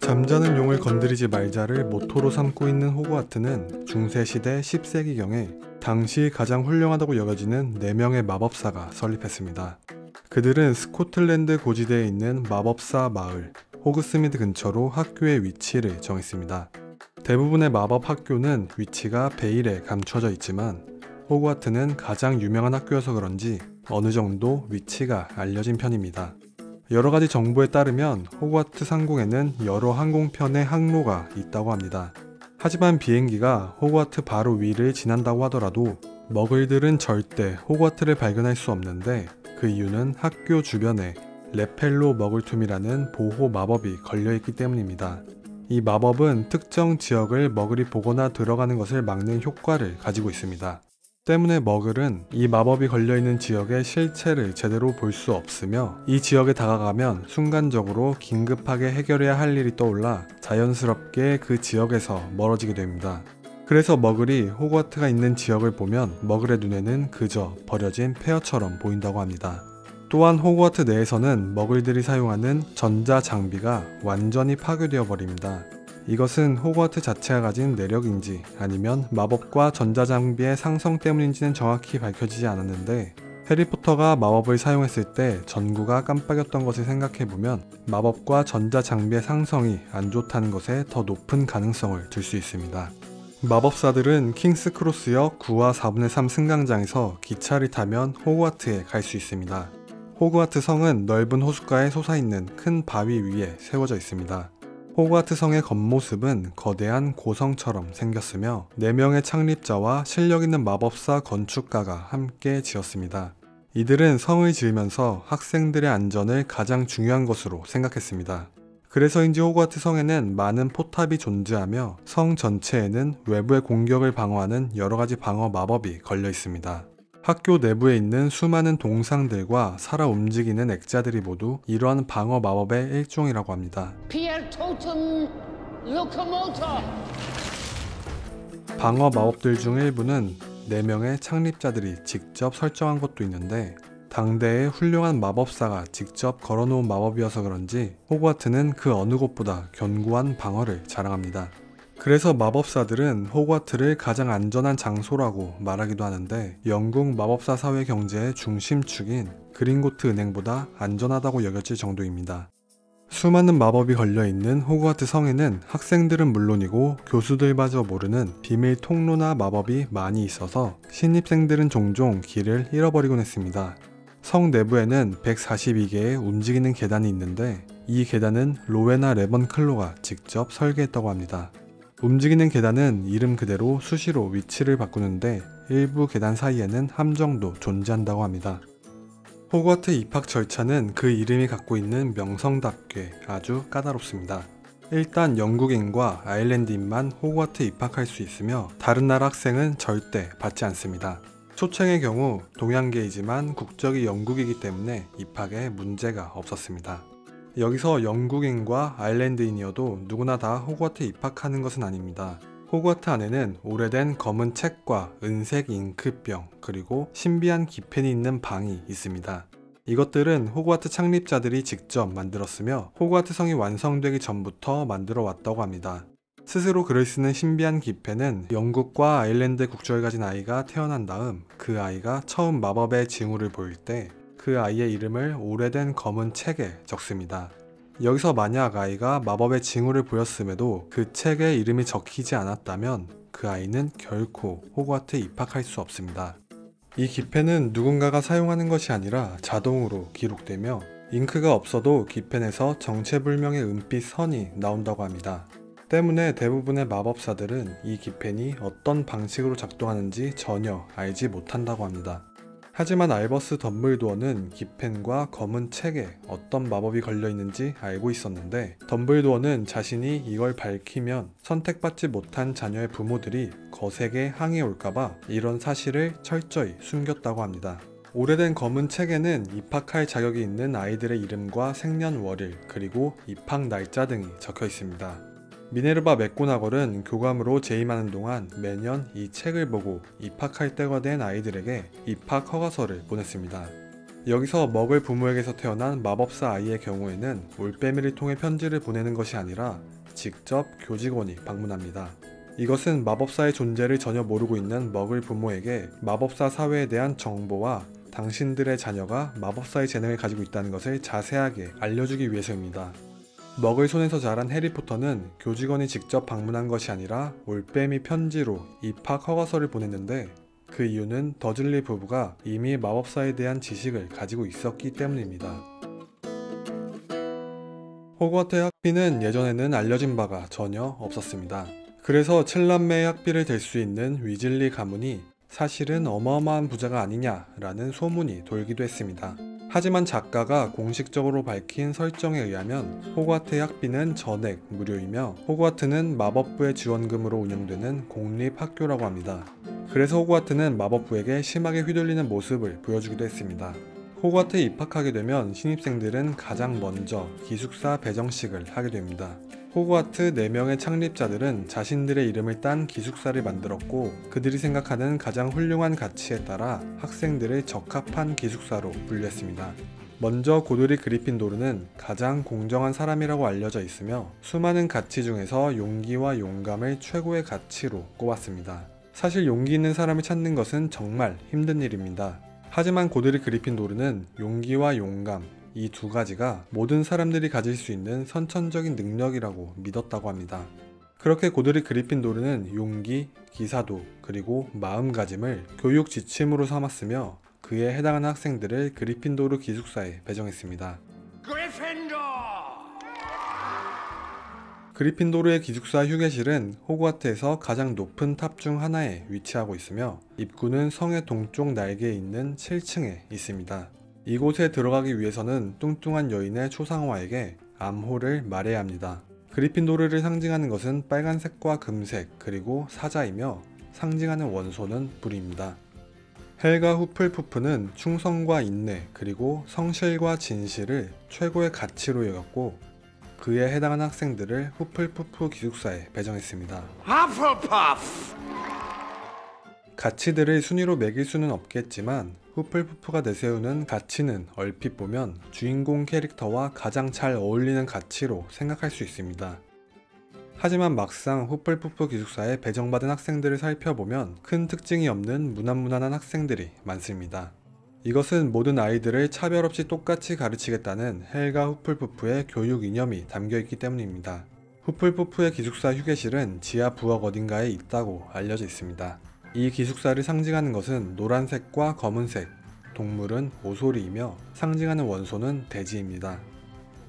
잠자는 용을 건드리지 말자를 모토로 삼고 있는 호그와트는 중세시대 10세기경에 당시 가장 훌륭하다고 여겨지는 4명의 마법사가 설립했습니다. 그들은 스코틀랜드 고지대에 있는 마법사 마을 호그스미드 근처로 학교의 위치를 정했습니다. 대부분의 마법 학교는 위치가 베일에 감춰져 있지만 호그와트는 가장 유명한 학교여서 그런지 어느 정도 위치가 알려진 편입니다. 여러가지 정보에 따르면 호그와트 상공에는 여러 항공편의 항로가 있다고 합니다. 하지만 비행기가 호그와트 바로 위를 지난다고 하더라도 머글들은 절대 호그와트를 발견할 수 없는데 그 이유는 학교 주변에 레펠로 머글툼이라는 보호 마법이 걸려있기 때문입니다. 이 마법은 특정 지역을 머글이 보거나 들어가는 것을 막는 효과를 가지고 있습니다. 때문에 머글은 이 마법이 걸려있는 지역의 실체를 제대로 볼 수 없으며 이 지역에 다가가면 순간적으로 긴급하게 해결해야 할 일이 떠올라 자연스럽게 그 지역에서 멀어지게 됩니다. 그래서 머글이 호그와트가 있는 지역을 보면 머글의 눈에는 그저 버려진 폐허처럼 보인다고 합니다. 또한 호그와트 내에서는 머글들이 사용하는 전자장비가 완전히 파괴되어 버립니다. 이것은 호그와트 자체가 가진 내력인지 아니면 마법과 전자장비의 상성 때문인지는 정확히 밝혀지지 않았는데 해리포터가 마법을 사용했을 때 전구가 깜빡였던 것을 생각해보면 마법과 전자장비의 상성이 안 좋다는 것에 더 높은 가능성을 둘 수 있습니다. 마법사들은 킹스크로스역 9와 4분의 3 승강장에서 기차를 타면 호그와트에 갈 수 있습니다. 호그와트 성은 넓은 호숫가에 솟아있는 큰 바위 위에 세워져 있습니다. 호그와트 성의 겉모습은 거대한 고성처럼 생겼으며 4명의 창립자와 실력있는 마법사 건축가가 함께 지었습니다. 이들은 성을 지으면서 학생들의 안전을 가장 중요한 것으로 생각했습니다. 그래서인지 호그와트 성에는 많은 포탑이 존재하며 성 전체에는 외부의 공격을 방어하는 여러가지 방어 마법이 걸려 있습니다. 학교 내부에 있는 수많은 동상들과 살아 움직이는 액자들이 모두 이러한 방어 마법의 일종이라고 합니다. 방어 마법들 중 일부는 4명의 창립자들이 직접 설정한 것도 있는데 당대의 훌륭한 마법사가 직접 걸어놓은 마법이어서 그런지 호그와트는 그 어느 곳보다 견고한 방어를 자랑합니다. 그래서 마법사들은 호그와트를 가장 안전한 장소라고 말하기도 하는데 영국 마법사 사회 경제의 중심축인 그린고트 은행보다 안전하다고 여겨질 정도입니다. 수많은 마법이 걸려있는 호그와트 성에는 학생들은 물론이고 교수들마저 모르는 비밀 통로나 마법이 많이 있어서 신입생들은 종종 길을 잃어버리곤 했습니다. 성 내부에는 142개의 움직이는 계단이 있는데 이 계단은 로웨나 레번클로가 직접 설계했다고 합니다. 움직이는 계단은 이름 그대로 수시로 위치를 바꾸는데 일부 계단 사이에는 함정도 존재한다고 합니다. 호그와트 입학 절차는 그 이름이 갖고 있는 명성답게 아주 까다롭습니다. 일단 영국인과 아일랜드인만 호그와트에 입학할 수 있으며 다른 나라 학생은 절대 받지 않습니다. 초청의 경우 동양계이지만 국적이 영국이기 때문에 입학에 문제가 없었습니다. 여기서 영국인과 아일랜드인이어도 누구나 다 호그와트에 입학하는 것은 아닙니다. 호그와트 안에는 오래된 검은 책과 은색 잉크병 그리고 신비한 기펜이 있는 방이 있습니다. 이것들은 호그와트 창립자들이 직접 만들었으며 호그와트 성이 완성되기 전부터 만들어 왔다고 합니다. 스스로 글을 쓰는 신비한 기펜은 영국과 아일랜드 국적을 가진 아이가 태어난 다음 그 아이가 처음 마법의 징후를 보일 때 그 아이의 이름을 오래된 검은 책에 적습니다. 여기서 만약 아이가 마법의 징후를 보였음에도 그 책에 이름이 적히지 않았다면 그 아이는 결코 호그와트에 입학할 수 없습니다. 이 기펜은 누군가가 사용하는 것이 아니라 자동으로 기록되며 잉크가 없어도 기펜에서 정체불명의 은빛 선이 나온다고 합니다. 때문에 대부분의 마법사들은 이 기펜이 어떤 방식으로 작동하는지 전혀 알지 못한다고 합니다. 하지만 알버스 덤블도어는 기펜과 검은 책에 어떤 마법이 걸려있는지 알고 있었는데 덤블도어는 자신이 이걸 밝히면 선택받지 못한 자녀의 부모들이 거세게 항의해 올까봐 이런 사실을 철저히 숨겼다고 합니다. 오래된 검은 책에는 입학할 자격이 있는 아이들의 이름과 생년월일 그리고 입학 날짜 등이 적혀 있습니다. 미네르바 맥고나걸은 교감으로 재임하는 동안 매년 이 책을 보고 입학할 때가 된 아이들에게 입학 허가서를 보냈습니다. 여기서 먹을 부모에게서 태어난 마법사 아이의 경우에는 올빼미를 통해 편지를 보내는 것이 아니라 직접 교직원이 방문합니다. 이것은 마법사의 존재를 전혀 모르고 있는 먹을 부모에게 마법사 사회에 대한 정보와 당신들의 자녀가 마법사의 재능을 가지고 있다는 것을 자세하게 알려주기 위해서입니다. 먹을 손에서 자란 해리포터는 교직원이 직접 방문한 것이 아니라 올빼미 편지로 입학 허가서를 보냈는데, 그 이유는 더즐리 부부가 이미 마법사에 대한 지식을 가지고 있었기 때문입니다. 호그와트의 학비는 예전에는 알려진 바가 전혀 없었습니다. 그래서 7남매의 학비를 댈 수 있는 위즐리 가문이 사실은 어마어마한 부자가 아니냐라는 소문이 돌기도 했습니다. 하지만 작가가 공식적으로 밝힌 설정에 의하면 호그와트의 학비는 전액 무료이며 호그와트는 마법부의 지원금으로 운영되는 공립학교라고 합니다. 그래서 호그와트는 마법부에게 심하게 휘둘리는 모습을 보여주기도 했습니다. 호그와트에 입학하게 되면 신입생들은 가장 먼저 기숙사 배정식을 하게 됩니다. 호그와트 4명의 창립자들은 자신들의 이름을 딴 기숙사를 만들었고, 그들이 생각하는 가장 훌륭한 가치에 따라 학생들을 적합한 기숙사로 분류했습니다. 먼저 고드릭 그리핀도르는 가장 공정한 사람이라고 알려져 있으며 수많은 가치 중에서 용기와 용감을 최고의 가치로 꼽았습니다. 사실 용기 있는 사람을 찾는 것은 정말 힘든 일입니다. 하지만 고드릭 그리핀도르는 용기와 용감, 이 두 가지가 모든 사람들이 가질 수 있는 선천적인 능력이라고 믿었다고 합니다. 그렇게 고드릭 그리핀도르는 용기, 기사도, 그리고 마음가짐을 교육 지침으로 삼았으며 그에 해당하는 학생들을 그리핀도르 기숙사에 배정했습니다. 그리핀도르의 기숙사 휴게실은 호그와트에서 가장 높은 탑 중 하나에 위치하고 있으며 입구는 성의 동쪽 날개에 있는 7층에 있습니다. 이곳에 들어가기 위해서는 뚱뚱한 여인의 초상화에게 암호를 말해야 합니다. 그리핀도르를 상징하는 것은 빨간색과 금색 그리고 사자이며 상징하는 원소는 불입니다. 헬가 후플푸프는 충성과 인내 그리고 성실과 진실을 최고의 가치로 여겼고 그에 해당하는 학생들을 후플푸프 기숙사에 배정했습니다. 가치들을 순위로 매길 수는 없겠지만 후플푸프가 내세우는 가치는 얼핏 보면 주인공 캐릭터와 가장 잘 어울리는 가치로 생각할 수 있습니다. 하지만 막상 후플푸프 기숙사에 배정받은 학생들을 살펴보면 큰 특징이 없는 무난무난한 학생들이 많습니다. 이것은 모든 아이들을 차별 없이 똑같이 가르치겠다는 헬가 후플푸프의 교육 이념이 담겨있기 때문입니다. 후플푸프의 기숙사 휴게실은 지하 부엌 어딘가에 있다고 알려져 있습니다. 이 기숙사를 상징하는 것은 노란색과 검은색, 동물은 오소리이며 상징하는 원소는 대지입니다.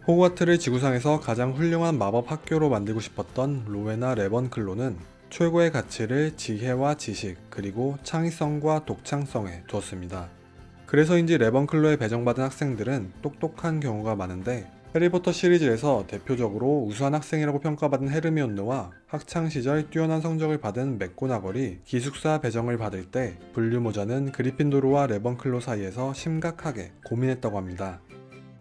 호그와트를 지구상에서 가장 훌륭한 마법 학교로 만들고 싶었던 로웨나 레번클로는 최고의 가치를 지혜와 지식 그리고 창의성과 독창성에 두었습니다. 그래서인지 레번클로에 배정받은 학생들은 똑똑한 경우가 많은데 해리포터 시리즈에서 대표적으로 우수한 학생이라고 평가받은 헤르미온느와 학창시절 뛰어난 성적을 받은 맥고나걸이 기숙사 배정을 받을 때 분류모자는 그리핀도르와 레번클로 사이에서 심각하게 고민했다고 합니다.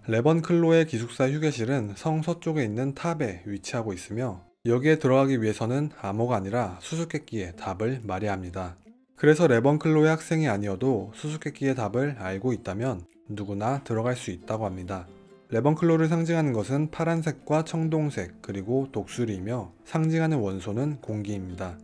레번클로의 기숙사 휴게실은 성 서쪽에 있는 탑에 위치하고 있으며 여기에 들어가기 위해서는 암호가 아니라 수수께끼의 답을 말해야 합니다. 그래서 레번클로의 학생이 아니어도 수수께끼의 답을 알고 있다면 누구나 들어갈 수 있다고 합니다. 레번클로를 상징하는 것은 파란색과 청동색 그리고 독수리이며 상징하는 원소는 공기입니다.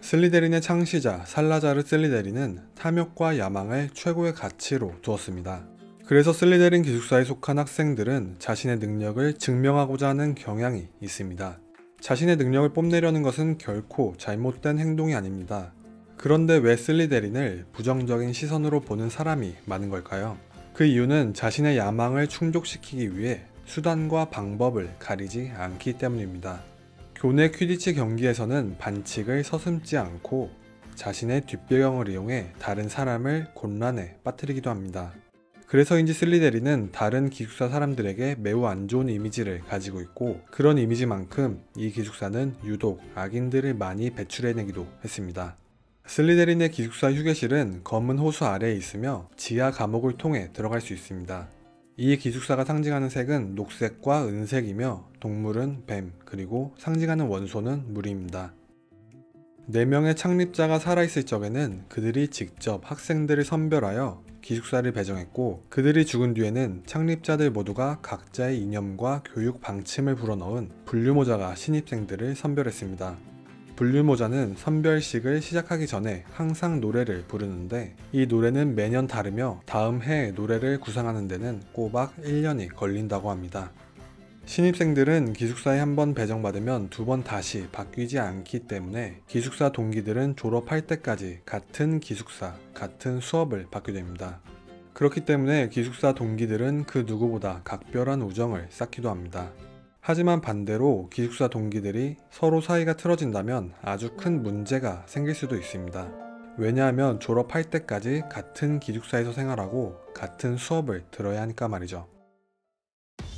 슬리데린의 창시자 살라자르 슬리데린은 탐욕과 야망을 최고의 가치로 두었습니다. 그래서 슬리데린 기숙사에 속한 학생들은 자신의 능력을 증명하고자 하는 경향이 있습니다. 자신의 능력을 뽐내려는 것은 결코 잘못된 행동이 아닙니다. 그런데 왜 슬리데린을 부정적인 시선으로 보는 사람이 많은 걸까요? 그 이유는 자신의 야망을 충족시키기 위해 수단과 방법을 가리지 않기 때문입니다. 교내 퀴디치 경기에서는 반칙을 서슴지 않고 자신의 뒷배경을 이용해 다른 사람을 곤란에 빠뜨리기도 합니다. 그래서인지 슬리데린은 다른 기숙사 사람들에게 매우 안 좋은 이미지를 가지고 있고 그런 이미지만큼 이 기숙사는 유독 악인들을 많이 배출해내기도 했습니다. 슬리데린의 기숙사 휴게실은 검은 호수 아래에 있으며 지하 감옥을 통해 들어갈 수 있습니다. 이 기숙사가 상징하는 색은 녹색과 은색이며 동물은 뱀, 그리고 상징하는 원소는 물입니다. 4명의 창립자가 살아있을 적에는 그들이 직접 학생들을 선별하여 기숙사를 배정했고, 그들이 죽은 뒤에는 창립자들 모두가 각자의 이념과 교육 방침을 불어넣은 분류모자가 신입생들을 선별했습니다. 분류모자는 선별식을 시작하기 전에 항상 노래를 부르는데, 이 노래는 매년 다르며 다음 해의 노래를 구상하는 데는 꼬박 1년이 걸린다고 합니다. 신입생들은 기숙사에 한 번 배정받으면 두 번 다시 바뀌지 않기 때문에 기숙사 동기들은 졸업할 때까지 같은 기숙사, 같은 수업을 받게 됩니다. 그렇기 때문에 기숙사 동기들은 그 누구보다 각별한 우정을 쌓기도 합니다. 하지만 반대로 기숙사 동기들이 서로 사이가 틀어진다면 아주 큰 문제가 생길 수도 있습니다. 왜냐하면 졸업할 때까지 같은 기숙사에서 생활하고 같은 수업을 들어야 하니까 말이죠.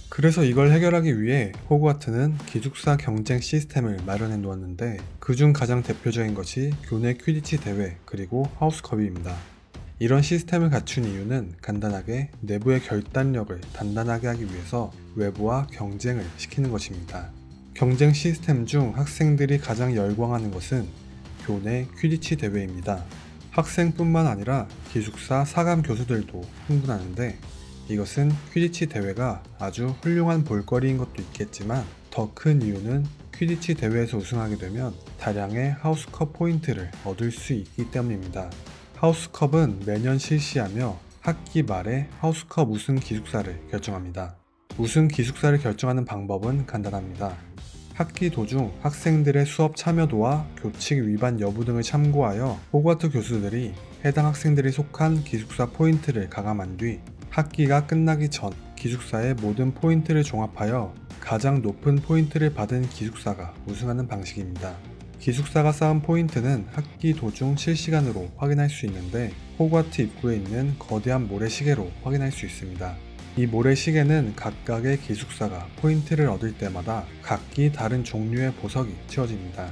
그래서 이걸 해결하기 위해 호그와트는 기숙사 경쟁 시스템을 마련해 놓았는데, 그중 가장 대표적인 것이 교내 퀴디치 대회 그리고 하우스컵입니다. 이런 시스템을 갖춘 이유는 간단하게 내부의 결단력을 단단하게 하기 위해서 외부와 경쟁을 시키는 것입니다. 경쟁 시스템 중 학생들이 가장 열광하는 것은 교내 퀴디치 대회입니다. 학생뿐만 아니라 기숙사 사감 교수들도 흥분하는데, 이것은 퀴디치 대회가 아주 훌륭한 볼거리인 것도 있겠지만 더 큰 이유는 퀴디치 대회에서 우승하게 되면 다량의 하우스컵 포인트를 얻을 수 있기 때문입니다. 하우스컵은 매년 실시하며 학기 말에 하우스컵 우승 기숙사를 결정합니다. 우승 기숙사를 결정하는 방법은 간단합니다. 학기 도중 학생들의 수업 참여도와 교칙 위반 여부 등을 참고하여 호그와트 교수들이 해당 학생들이 속한 기숙사 포인트를 가감한 뒤 학기가 끝나기 전 기숙사의 모든 포인트를 종합하여 가장 높은 포인트를 받은 기숙사가 우승하는 방식입니다. 기숙사가 쌓은 포인트는 학기 도중 실시간으로 확인할 수 있는데, 호그와트 입구에 있는 거대한 모래시계로 확인할 수 있습니다. 이 모래시계는 각각의 기숙사가 포인트를 얻을 때마다 각기 다른 종류의 보석이 채워집니다.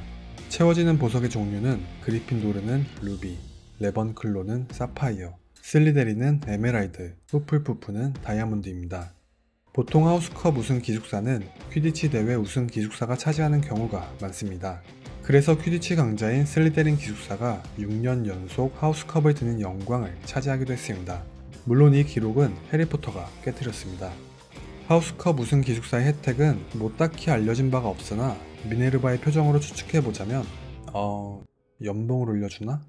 채워지는 보석의 종류는 그리핀도르는 루비, 레번클로는 사파이어, 슬리데린은 에메랄드, 후플푸프는 다이아몬드입니다. 보통 하우스컵 우승 기숙사는 퀴디치 대회 우승 기숙사가 차지하는 경우가 많습니다. 그래서 퀴디치 강자인 슬리데린 기숙사가 6년 연속 하우스컵을 드는 영광을 차지하기도 했습니다. 물론 이 기록은 해리포터가 깨뜨렸습니다. 하우스컵 우승 기숙사의 혜택은 뭐 딱히 알려진 바가 없으나 미네르바의 표정으로 추측해보자면 연봉을 올려주나?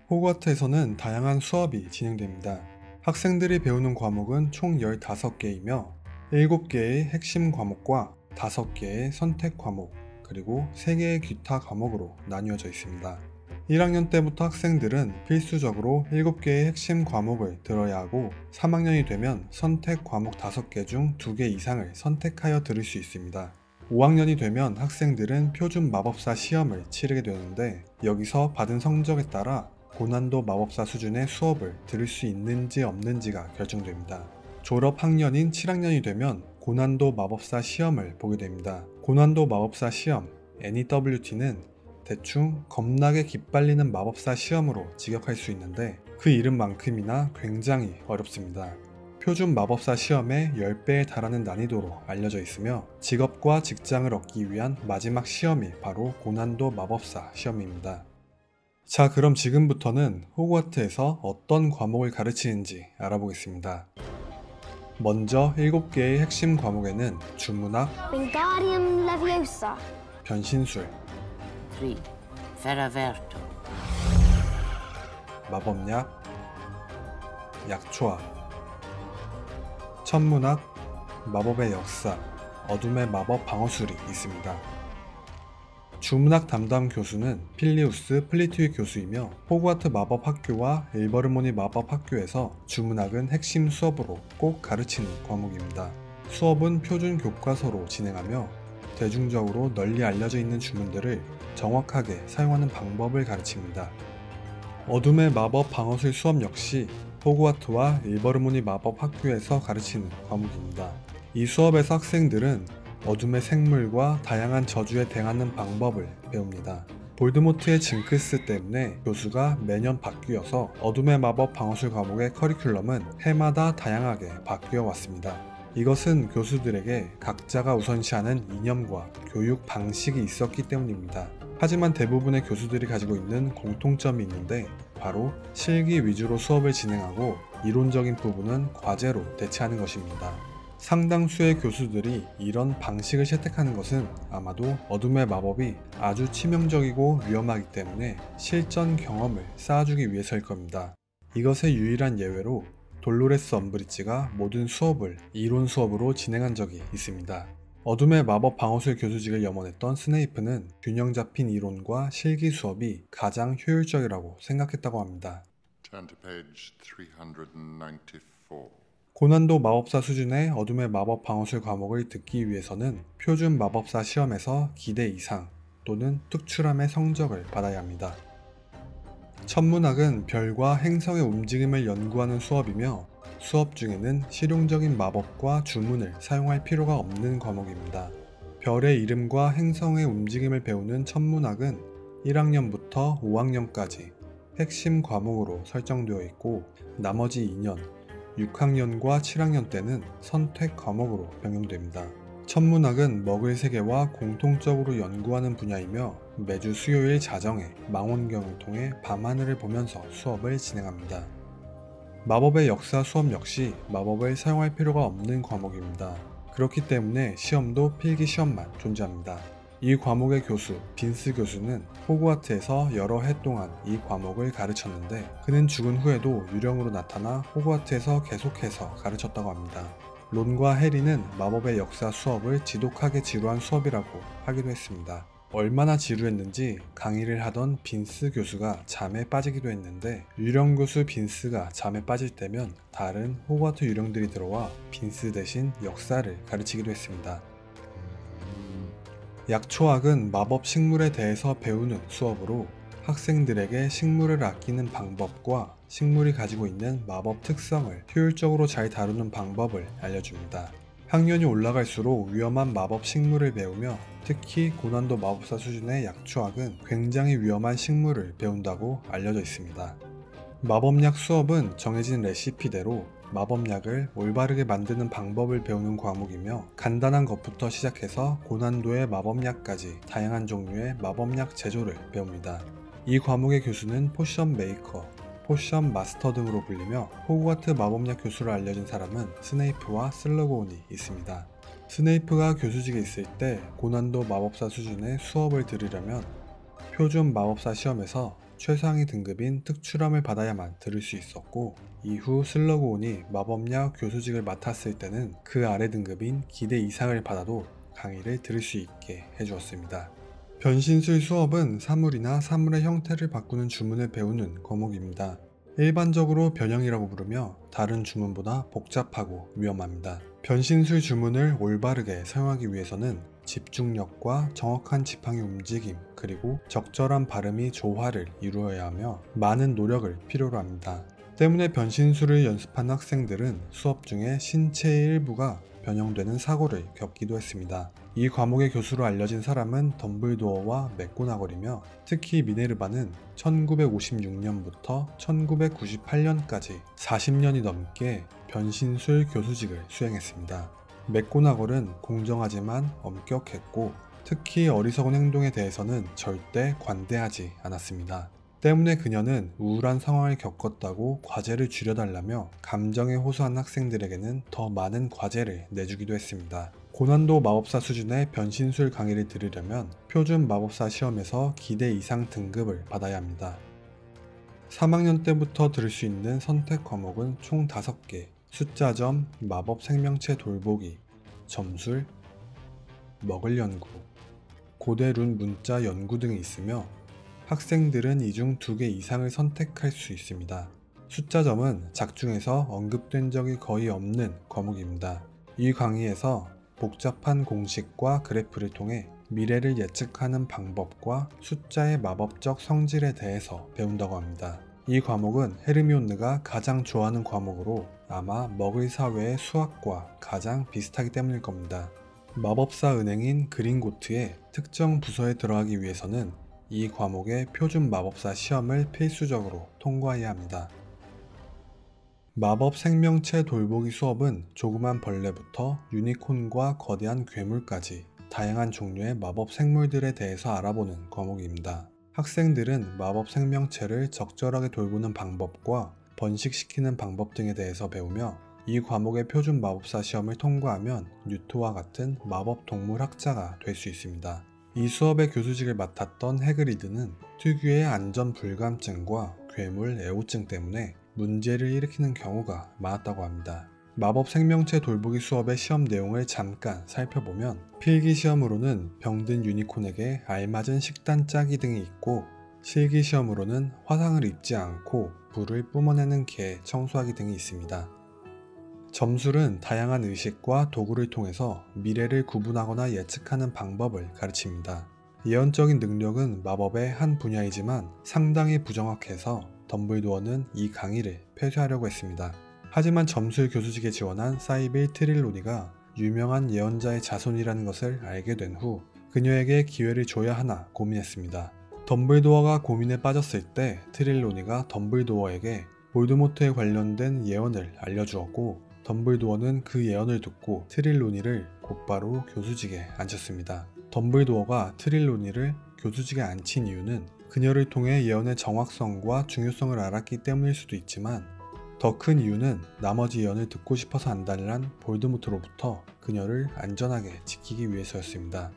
호그와트에서는 다양한 수업이 진행됩니다. 학생들이 배우는 과목은 총 15개이며 7개의 핵심 과목과 5개의 선택 과목, 그리고 3개의 기타 과목으로 나뉘어져 있습니다. 1학년 때부터 학생들은 필수적으로 7개의 핵심 과목을 들어야 하고 3학년이 되면 선택 과목 5개 중 2개 이상을 선택하여 들을 수 있습니다. 5학년이 되면 학생들은 표준 마법사 시험을 치르게 되는데, 여기서 받은 성적에 따라 고난도 마법사 수준의 수업을 들을 수 있는지 없는지가 결정됩니다. 졸업 학년인 7학년이 되면 고난도 마법사 시험을 보게 됩니다. 고난도 마법사 시험, NEWT는 대충 겁나게 기빨리는 마법사 시험으로 직역할 수 있는데, 그 이름만큼이나 굉장히 어렵습니다. 표준 마법사 시험의 10배에 달하는 난이도로 알려져 있으며, 직업과 직장을 얻기 위한 마지막 시험이 바로 고난도 마법사 시험입니다. 자, 그럼 지금부터는 호그와트에서 어떤 과목을 가르치는지 알아보겠습니다. 먼저 7개의 핵심 과목에는 주문학, Wingardium Leviosa, 변신술, 3. Ferraverto. 마법약, 약초학, 천문학, 마법의 역사, 어둠의 마법 방어술이 있습니다. 주문학 담당 교수는 필리우스 플리트윅 교수이며, 호그와트 마법학교와 일버르모니 마법학교에서 주문학은 핵심 수업으로 꼭 가르치는 과목입니다. 수업은 표준 교과서로 진행하며 대중적으로 널리 알려져 있는 주문들을 정확하게 사용하는 방법을 가르칩니다. 어둠의 마법 방어술 수업 역시 호그와트와 일버르모니 마법학교에서 가르치는 과목입니다. 이 수업에서 학생들은 어둠의 생물과 다양한 저주에 대응하는 방법을 배웁니다. 볼드모트의 징크스 때문에 교수가 매년 바뀌어서 어둠의 마법 방어술 과목의 커리큘럼은 해마다 다양하게 바뀌어 왔습니다. 이것은 교수들에게 각자가 우선시하는 이념과 교육 방식이 있었기 때문입니다. 하지만 대부분의 교수들이 가지고 있는 공통점이 있는데 바로 실기 위주로 수업을 진행하고 이론적인 부분은 과제로 대체하는 것입니다. 상당수의 교수들이 이런 방식을 채택하는 것은 아마도 어둠의 마법이 아주 치명적이고 위험하기 때문에 실전 경험을 쌓아주기 위해서일 겁니다. 이것의 유일한 예외로 돌로레스 엄브리지가 모든 수업을 이론 수업으로 진행한 적이 있습니다. 어둠의 마법 방어술 교수직을 염원했던 스네이프는 균형 잡힌 이론과 실기 수업이 가장 효율적이라고 생각했다고 합니다. Turn to page 394. 고난도 마법사 수준의 어둠의 마법 방어술 과목을 듣기 위해서는 표준 마법사 시험에서 기대 이상 또는 특출함의 성적을 받아야 합니다. 천문학은 별과 행성의 움직임을 연구하는 수업이며 수업 중에는 실용적인 마법과 주문을 사용할 필요가 없는 과목입니다. 별의 이름과 행성의 움직임을 배우는 천문학은 1학년부터 5학년까지 핵심 과목으로 설정되어 있고 나머지 2년, 6학년과 7학년 때는 선택 과목으로 병용됩니다. 천문학은 먹을 세계와 공통적으로 연구하는 분야이며 매주 수요일 자정에 망원경을 통해 밤하늘을 보면서 수업을 진행합니다. 마법의 역사 수업 역시 마법을 사용할 필요가 없는 과목입니다. 그렇기 때문에 시험도 필기 시험만 존재합니다. 이 과목의 교수, 빈스 교수는 호그와트에서 여러 해 동안 이 과목을 가르쳤는데 그는 죽은 후에도 유령으로 나타나 호그와트에서 계속해서 가르쳤다고 합니다. 론과 해리는 마법의 역사 수업을 지독하게 지루한 수업이라고 하기도 했습니다. 얼마나 지루했는지 강의를 하던 빈스 교수가 잠에 빠지기도 했는데 유령 교수 빈스가 잠에 빠질 때면 다른 호그와트 유령들이 들어와 빈스 대신 역사를 가르치기도 했습니다. 약초학은 마법 식물에 대해서 배우는 수업으로 학생들에게 식물을 아끼는 방법과 식물이 가지고 있는 마법 특성을 효율적으로 잘 다루는 방법을 알려줍니다. 학년이 올라갈수록 위험한 마법 식물을 배우며 특히 고난도 마법사 수준의 약초학은 굉장히 위험한 식물을 배운다고 알려져 있습니다. 마법약 수업은 정해진 레시피대로 마법약을 올바르게 만드는 방법을 배우는 과목이며 간단한 것부터 시작해서 고난도의 마법약까지 다양한 종류의 마법약 제조를 배웁니다. 이 과목의 교수는 포션 메이커, 포션 마스터 등으로 불리며 호그와트 마법약 교수로 알려진 사람은 스네이프와 슬러그온이 있습니다. 스네이프가 교수직에 있을 때 고난도 마법사 수준의 수업을 들으려면 표준 마법사 시험에서 최상위 등급인 특출함을 받아야만 들을 수 있었고 이후 슬러그온이 마법약 교수직을 맡았을 때는 그 아래 등급인 기대 이상을 받아도 강의를 들을 수 있게 해주었습니다. 변신술 수업은 사물이나 사물의 형태를 바꾸는 주문을 배우는 과목입니다. 일반적으로 변형이라고 부르며 다른 주문보다 복잡하고 위험합니다. 변신술 주문을 올바르게 사용하기 위해서는 집중력과 정확한 지팡이 움직임 그리고 적절한 발음이 조화를 이루어야 하며 많은 노력을 필요로 합니다. 때문에 변신술을 연습한 학생들은 수업 중에 신체의 일부가 변형되는 사고를 겪기도 했습니다. 이 과목의 교수로 알려진 사람은 덤블도어와 맥고나걸이며 특히 미네르바는 1956년부터 1998년까지 40년이 넘게 변신술 교수직을 수행했습니다. 맥고나걸은 공정하지만 엄격했고 특히 어리석은 행동에 대해서는 절대 관대하지 않았습니다. 때문에 그녀는 우울한 상황을 겪었다고 과제를 줄여달라며 감정에 호소한 학생들에게는 더 많은 과제를 내주기도 했습니다. 고난도 마법사 수준의 변신술 강의를 들으려면 표준 마법사 시험에서 기대 이상 등급을 받아야 합니다. 3학년 때부터 들을 수 있는 선택 과목은 총 5개, 숫자점, 마법 생명체 돌보기, 점술, 먹을 연구, 고대 룬 문자 연구 등이 있으며 학생들은 이 중 2개 이상을 선택할 수 있습니다. 숫자점은 작중에서 언급된 적이 거의 없는 과목입니다. 이 강의에서 복잡한 공식과 그래프를 통해 미래를 예측하는 방법과 숫자의 마법적 성질에 대해서 배운다고 합니다. 이 과목은 헤르미온느가 가장 좋아하는 과목으로 아마 먹을 사회의 수학과 가장 비슷하기 때문일 겁니다. 마법사 은행인 그린고트의 특정 부서에 들어가기 위해서는 이 과목의 표준 마법사 시험을 필수적으로 통과해야 합니다. 마법 생명체 돌보기 수업은 조그만 벌레부터 유니콘과 거대한 괴물까지 다양한 종류의 마법 생물들에 대해서 알아보는 과목입니다. 학생들은 마법 생명체를 적절하게 돌보는 방법과 번식시키는 방법 등에 대해서 배우며 이 과목의 표준 마법사 시험을 통과하면 뉴토와 같은 마법 동물 학자가 될 수 있습니다. 이 수업의 교수직을 맡았던 해그리드는 특유의 안전 불감증과 괴물 애호증 때문에 문제를 일으키는 경우가 많았다고 합니다. 마법 생명체 돌보기 수업의 시험 내용을 잠깐 살펴보면 필기시험으로는 병든 유니콘에게 알맞은 식단 짜기 등이 있고, 실기시험으로는 화상을 입지 않고 불을 뿜어내는 개 청소하기 등이 있습니다. 점술은 다양한 의식과 도구를 통해서 미래를 구분하거나 예측하는 방법을 가르칩니다. 예언적인 능력은 마법의 한 분야이지만 상당히 부정확해서 덤블도어는 이 강의를 폐쇄하려고 했습니다. 하지만 점술 교수직에 지원한 사이빌 트릴로니가 유명한 예언자의 자손이라는 것을 알게 된 후 그녀에게 기회를 줘야 하나 고민했습니다. 덤블도어가 고민에 빠졌을 때 트릴로니가 덤블도어에게 볼드모트에 관련된 예언을 알려주었고, 덤블도어는 그 예언을 듣고 트릴로니를 곧바로 교수직에 앉혔습니다. 덤블도어가 트릴로니를 교수직에 앉힌 이유는 그녀를 통해 예언의 정확성과 중요성을 알았기 때문일 수도 있지만, 더 큰 이유는 나머지 예언을 듣고 싶어서 안달난 볼드모트로부터 그녀를 안전하게 지키기 위해서였습니다.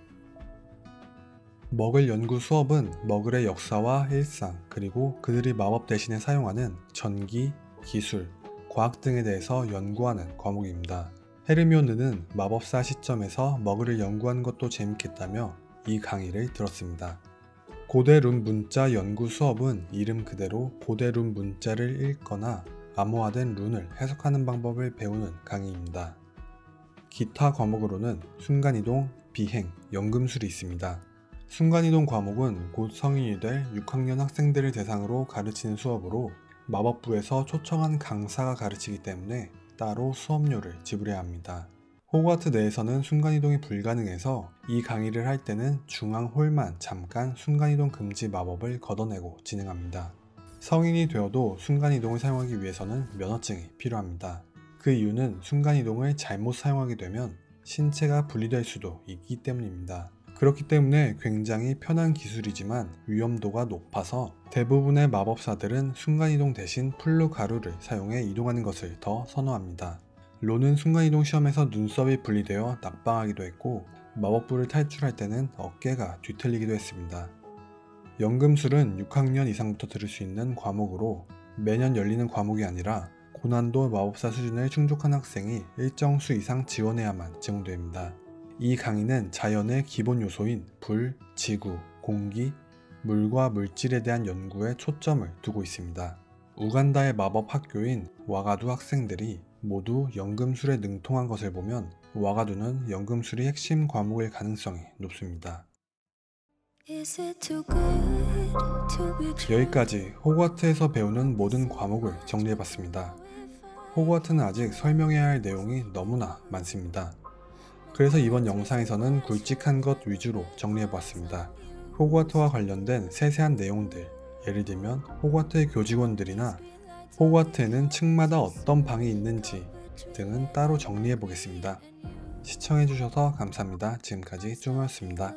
머글 연구 수업은 머글의 역사와 일상, 그리고 그들이 마법 대신에 사용하는 전기, 기술, 과학 등에 대해서 연구하는 과목입니다. 헤르미온느는 마법사 시점에서 머글을 연구하는 것도 재밌겠다며 이 강의를 들었습니다. 고대 룬 문자 연구 수업은 이름 그대로 고대 룬 문자를 읽거나 암호화된 룬을 해석하는 방법을 배우는 강의입니다. 기타 과목으로는 순간이동, 비행, 연금술이 있습니다. 순간이동 과목은 곧 성인이 될 6학년 학생들을 대상으로 가르치는 수업으로 마법부에서 초청한 강사가 가르치기 때문에 따로 수업료를 지불해야 합니다. 호그와트 내에서는 순간이동이 불가능해서 이 강의를 할 때는 중앙 홀만 잠깐 순간이동 금지 마법을 걷어내고 진행합니다. 성인이 되어도 순간이동을 사용하기 위해서는 면허증이 필요합니다. 그 이유는 순간이동을 잘못 사용하게 되면 신체가 분리될 수도 있기 때문입니다. 그렇기 때문에 굉장히 편한 기술이지만 위험도가 높아서 대부분의 마법사들은 순간이동 대신 플루 가루를 사용해 이동하는 것을 더 선호합니다. 론은 순간이동 시험에서 눈썹이 분리되어 낙방하기도 했고, 마법부를 탈출할 때는 어깨가 뒤틀리기도 했습니다. 연금술은 6학년 이상부터 들을 수 있는 과목으로 매년 열리는 과목이 아니라 고난도 마법사 수준을 충족한 학생이 일정 수 이상 지원해야만 제공됩니다. 이 강의는 자연의 기본 요소인 불, 지구, 공기, 물과 물질에 대한 연구에 초점을 두고 있습니다. 우간다의 마법 학교인 와가두 학생들이 모두 연금술에 능통한 것을 보면 와가두는 연금술이 핵심 과목일 가능성이 높습니다. 여기까지 호그와트에서 배우는 모든 과목을 정리해봤습니다. 호그와트는 아직 설명해야 할 내용이 너무나 많습니다. 그래서 이번 영상에서는 굵직한 것 위주로 정리해봤습니다. 호그와트와 관련된 세세한 내용들, 예를 들면 호그와트의 교직원들이나 호그와트에는 층마다 어떤 방이 있는지 등은 따로 정리해보겠습니다. 시청해주셔서 감사합니다. 지금까지 쭈모였습니다.